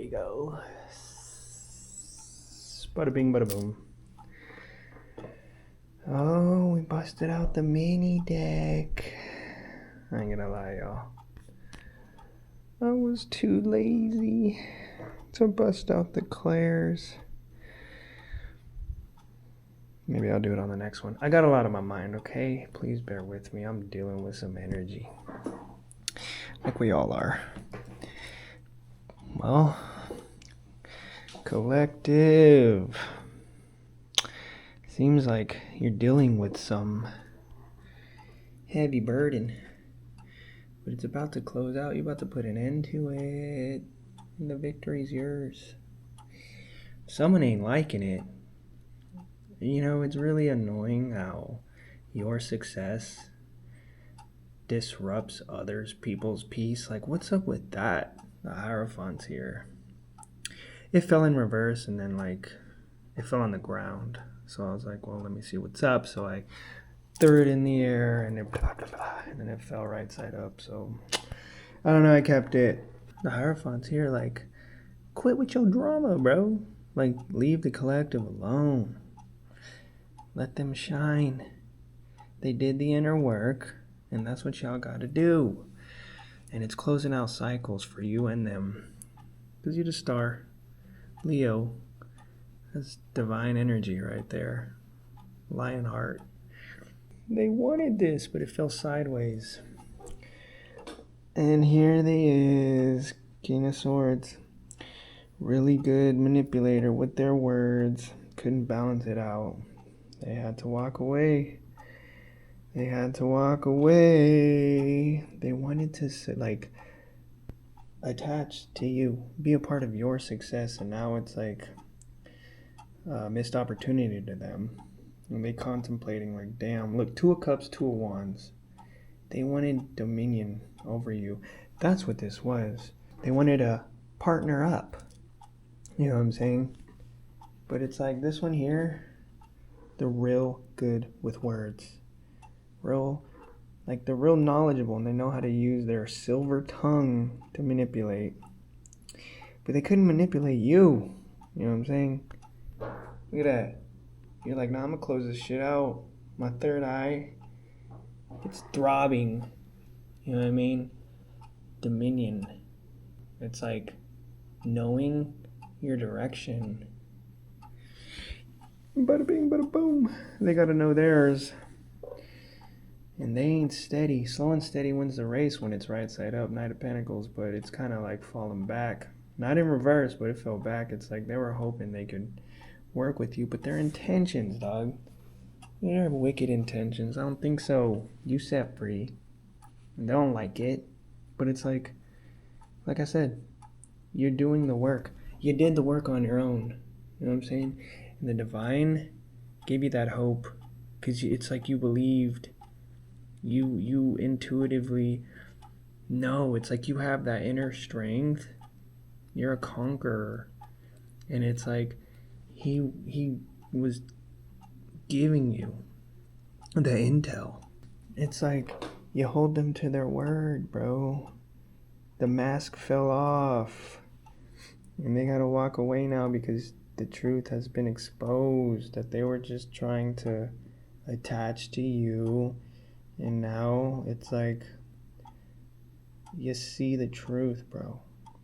we go. Bada bing, bada boom. Oh, we busted out the mini deck. I ain't gonna lie, y'all. I was too lazy to bust out the Clairs. Maybe I'll do it on the next one. I got a lot on my mind, okay? Please bear with me. I'm dealing with some energy. Like we all are. Well, collective. Seems like you're dealing with some heavy burden. But it's about to close out. You're about to put an end to it. And the victory's yours. Someone ain't liking it. You know, it's really annoying how your success disrupts others people's peace. Like, what's up with that? The Hierophant's here. It fell in reverse and then, like, it fell on the ground. So I was like, well, let me see what's up. So I threw it in the air and it blah, blah, blah, and then it fell right side up. So I don't know, I kept it. The Hierophant's here, like, quit with your drama, bro. Like, leave the collective alone. Let them shine. They did the inner work, and that's what y'all gotta do. And it's closing out cycles for you and them. Because you're the star. Leo. That's divine energy right there. Lionheart. They wanted this, but it fell sideways. And here they is. King of Swords. Really good manipulator with their words. Couldn't balance it out. They had to walk away. They had to walk away. They wanted to, like, attach to you. Be a part of your success. And now it's like a missed opportunity to them. And they contemplating like, damn, look, 2 of Cups, 2 of Wands. They wanted dominion over you. That's what this was. They wanted to partner up. You know what I'm saying? But it's like this one here, they're real good with words. They're real knowledgeable and they know how to use their silver tongue to manipulate. But they couldn't manipulate you. You know what I'm saying? Look at that. You're like, nah, I'm gonna close this shit out. My third eye, it's throbbing. You know what I mean? Dominion. It's like knowing your direction. Bada bing, bada boom. They gotta know theirs. And they ain't steady. Slow and steady wins the race when it's right side up. Knight of Pentacles, but it's kind of like falling back. Not in reverse, but it fell back. It's like they were hoping they could work with you, but their intentions, dog. They don't have wicked intentions. I don't think so. You set free. They don't like it. But it's like I said, you're doing the work. You did the work on your own. You know what I'm saying? And the divine gave you that hope because it's like you believed. You intuitively know. It's like you have that inner strength. You're a conqueror. And it's like he was giving you the intel. It's like you hold them to their word, bro. The mask fell off. And they gotta walk away now because the truth has been exposed. That they were just trying to attach to you. And now it's like you see the truth, bro.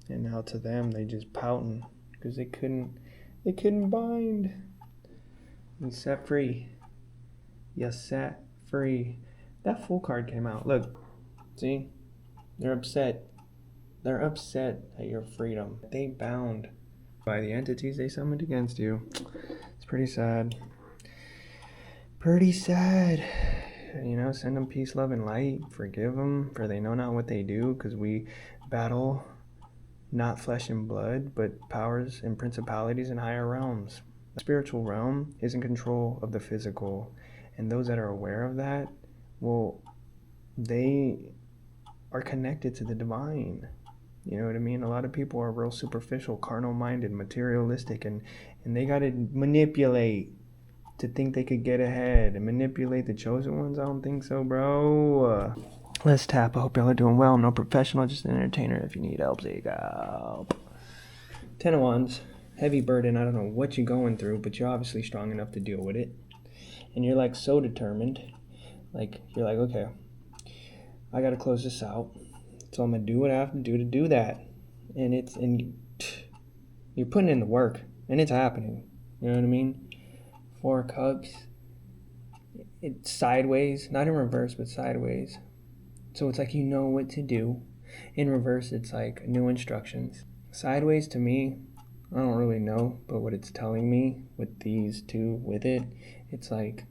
And now to them they just pouting because they couldn't bind. You set free. You set free. That Fool card came out. Look, see? They're upset. They're upset at your freedom. They bound by the entities they summoned against you. It's pretty sad. Pretty sad. You know, send them peace, love, and light. Forgive them, for they know not what they do, because we battle not flesh and blood, but powers and principalities in higher realms. The spiritual realm is in control of the physical, and those that are aware of that, well, they are connected to the divine. You know what I mean? A lot of people are real superficial, carnal-minded, materialistic, and they got to manipulate to think they could get ahead and manipulate the chosen ones. I don't think so, bro. Let's tap. I hope y'all are doing well. No professional, just an entertainer. If you need help, seek help. Ten of Wands, heavy burden. I don't know what you're going through, but you're obviously strong enough to deal with it. And you're like so determined. Like, you're like, okay, I got to close this out. So I'm going to do what I have to do that. And you're putting in the work, and it's happening. You know what I mean? Four of Cups. It's sideways, not in reverse, but sideways. So it's like you know what to do. In reverse, it's like new instructions. Sideways, to me, I don't really know, but what it's telling me with these two with it, it's like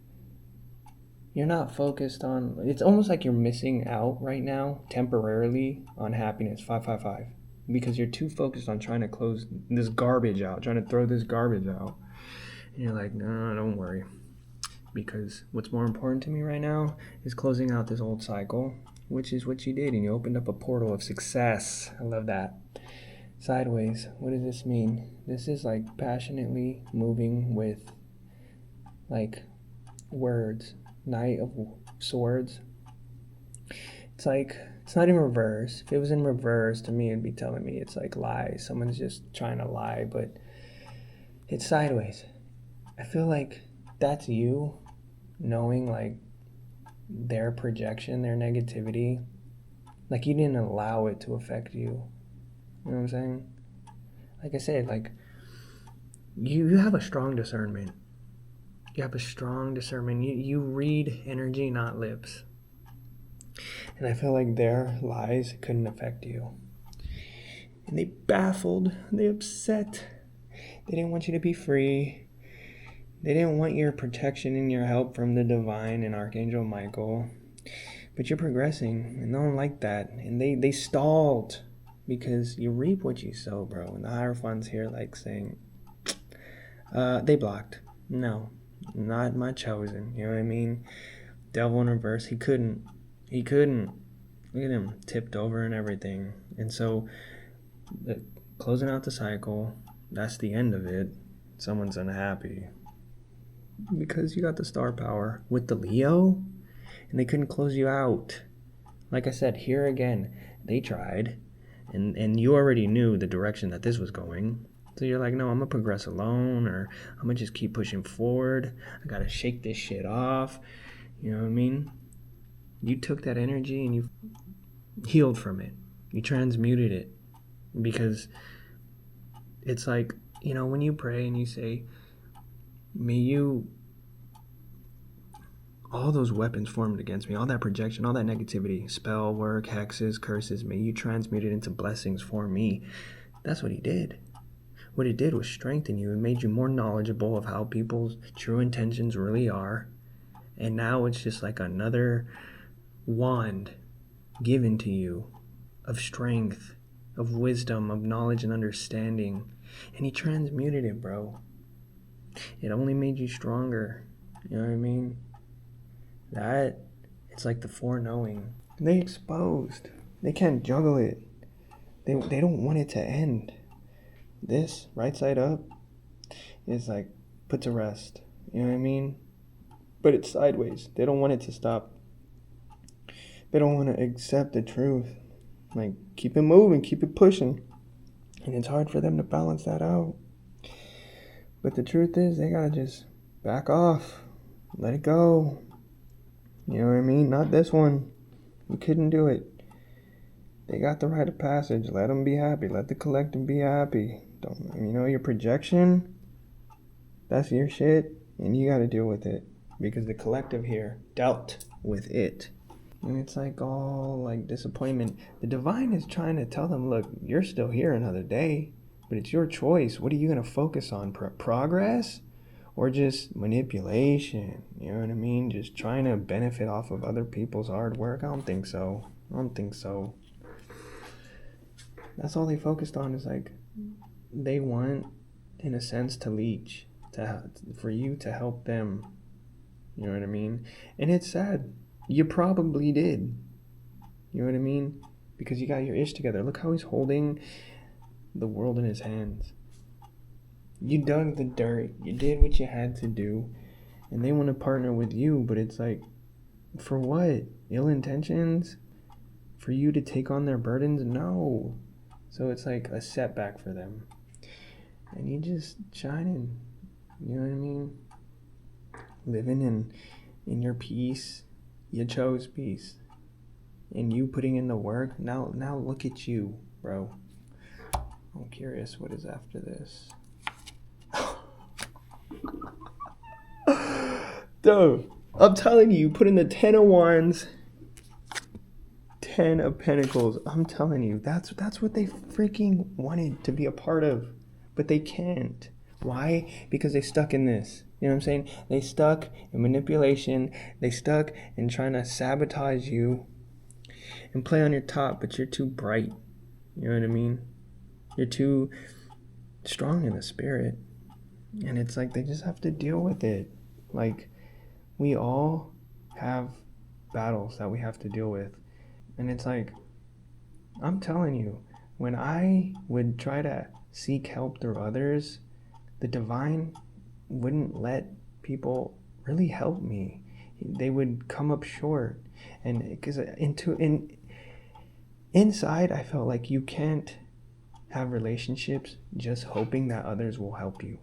you're not focused on, it's almost like you're missing out right now temporarily on happiness. 555, because you're too focused on trying to close this garbage out, trying to throw this garbage out, and you're like, no, don't worry, because what's more important to me right now is closing out this old cycle, which is what you did, and you opened up a portal of success. I love that. Sideways, what does this mean? This is like passionately moving with like words. Knight of Swords. It's like, it's not in reverse. If it was in reverse, to me, it'd be telling me it's like lies. Someone's just trying to lie, but it's sideways. I feel like that's you knowing like their projection, their negativity. Like you didn't allow it to affect you. You know what I'm saying? Like I said, like you have a strong discernment. You have a strong discernment. You read energy, not lips. And I feel like their lies couldn't affect you. And they baffled. They upset. They didn't want you to be free. They didn't want your protection and your help from the divine and Archangel Michael. But you're progressing, and they don't like that. And they stalled because you reap what you sow, bro. And the Hierophant's here like saying, they blocked. No. Not my chosen, you know what I mean? Devil in reverse, he couldn't. Look at him, tipped over and everything. And so, closing out the cycle, that's the end of it. Someone's unhappy. Because you got the star power with the Leo, and they couldn't close you out. Like I said, here again, they tried, and you already knew the direction that this was going. So you're like, no, I'm going to progress alone, or I'm going to just keep pushing forward. I got to shake this shit off. You know what I mean? You took that energy and you healed from it. You transmuted it. Because it's like, you know, when you pray and you say, may you, all those weapons formed against me, all that projection, all that negativity, spell work, hexes, curses, may you transmute it into blessings for me. That's what he did. What it did was strengthen you. It made you more knowledgeable of how people's true intentions really are. And now it's just like another wand given to you of strength, of wisdom, of knowledge and understanding. And he transmuted it, bro. It only made you stronger. You know what I mean? That, it's like the foreknowing. They exposed. They can't juggle it. They don't want it to end. This, right side up, is like put to rest. You know what I mean? But it's sideways. They don't want it to stop. They don't want to accept the truth. Like, keep it moving, keep it pushing. And it's hard for them to balance that out. But the truth is, they gotta just back off. Let it go. You know what I mean? Not this one. You couldn't do it. They got the rite of passage. Let them be happy. Let the collective be happy. Don't, you know, your projection, that's your shit, and you got to deal with it because the collective here dealt with it. And it's like all like disappointment. The divine is trying to tell them, look, you're still here another day, but it's your choice. What are you going to focus on? Progress or just manipulation? You know what I mean? Just trying to benefit off of other people's hard work? I don't think so. That's all they focused on, is like they want, in a sense, to leech, for you to help them. You know what I mean? And it's sad. You probably did. You know what I mean? Because you got your ish together. Look how he's holding the world in his hands. You dug the dirt. You did what you had to do. And they want to partner with you, but it's like, for what? Ill intentions? For you to take on their burdens? No. So it's like a setback for them. and you just shining. You know what I mean? Living in your peace. You chose peace. And you putting in the work. Now look at you, bro. I'm curious what is after this. Dude, I'm telling you, put in the 10 of Wands, 10 of Pentacles. I'm telling you, that's what they freaking wanted to be a part of. But they can't. Why? Because they stuck in this. You know what I'm saying? They stuck in manipulation. They stuck in trying to sabotage you and play on your top, but you're too bright. You know what I mean? You're too strong in the spirit. And it's like they just have to deal with it. Like, we all have battles that we have to deal with. And it's like, I'm telling you, when I would try to seek help through others, the divine wouldn't let people really help me. They would come up short. And because inside, I felt like you can't have relationships just hoping that others will help you.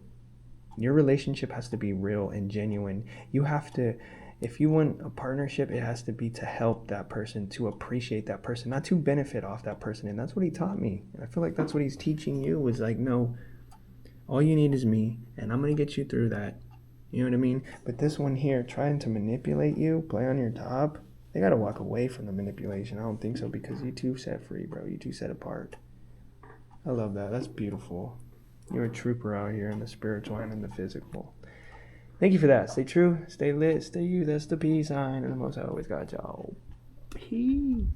Your relationship has to be real and genuine. You have to, if you want a partnership, it has to be to help that person, to appreciate that person, not to benefit off that person. And that's what he taught me. And I feel like that's what he's teaching you, is like, no, all you need is me, and I'm going to get you through that. You know what I mean? But this one here, trying to manipulate you, play on your top, they got to walk away from the manipulation. I don't think so, because you two set free, bro. You two set apart. I love that. That's beautiful. You're a trooper out here in the spiritual and in the physical. Thank you for that. Stay true, stay lit, stay you. That's the peace sign. And the Most High always got y'all. Peace.